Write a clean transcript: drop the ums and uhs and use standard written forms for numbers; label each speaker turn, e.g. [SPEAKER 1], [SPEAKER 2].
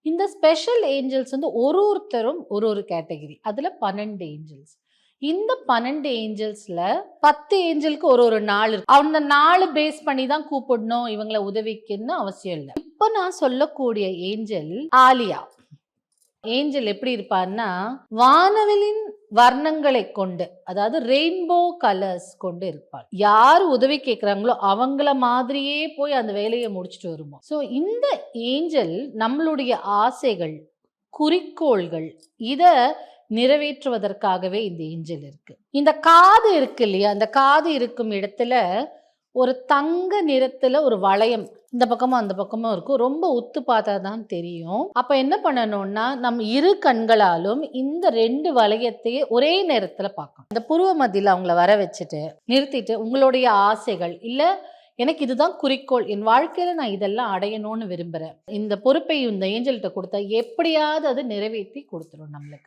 [SPEAKER 1] இந்த special Angeles வந்து ஒருத்தரும் ஒரு கேட்டகரி. அதுல 12 ஏஞ்சல்ஸ். இந்த 12 ஏஞ்சல்ஸ்ல 10 ஏஞ்சலுக்கு ஒரு நாள் இருக்கு. அந்த நாள் பேஸ் பண்ணி தான் கூப்பிடணும் இவங்களை உதவிக்குன்னு அவசியம் இல்லை. இப்ப நான் சொல்லக்கூடிய ஏஞ்சல் ஆலியா. ஏஞ்சல் எப்படி இருப்பார்னா, வானவெளியின் வர்ணங்களை கொண்டு, அதாவது ரெயின்போ கலர்ஸ் கொண்டு இருப்பார். யார் உதவி கேட்கிறாங்களோ அவங்கள மாதிரியே போய் அந்த வேலையை முடிச்சுட்டு வருவோம். ஸோ இந்த ஏஞ்சல் நம்மளுடைய ஆசைகள், குறிக்கோள்கள் இத நிறைவேற்றுவதற்காகவே இந்த ஏஞ்சல் இருக்கு. இந்த காது இருக்கு இல்லையா, அந்த காது இருக்கும் இடத்துல ஒரு தங்க நிறத்துல ஒரு வளையம் இந்த பக்கமும் அந்த பக்கமும் இருக்கும். ரொம்ப உத்து பார்த்தா தான் தெரியும். அப்ப என்ன பண்ணணும்னா, நம்ம இரு கண்களாலும் இந்த 2 வளையத்தையே ஒரே நேரத்துல பார்க்கணும். இந்த புருவ மத்தியில அவங்கள வர வச்சுட்டு நிறுத்திட்டு, உங்களுடைய ஆசைகள் இல்ல எனக்கு இதுதான் குறிக்கோள், என் வாழ்க்கையில நான் இதெல்லாம் அடையணும்னு விரும்புறேன், இந்த பொறுப்பை இந்த ஏஞ்சல்கிட்ட கொடுத்தா எப்படியாவது அது நிறைவேற்றி கொடுத்துரும் நம்மளுக்கு.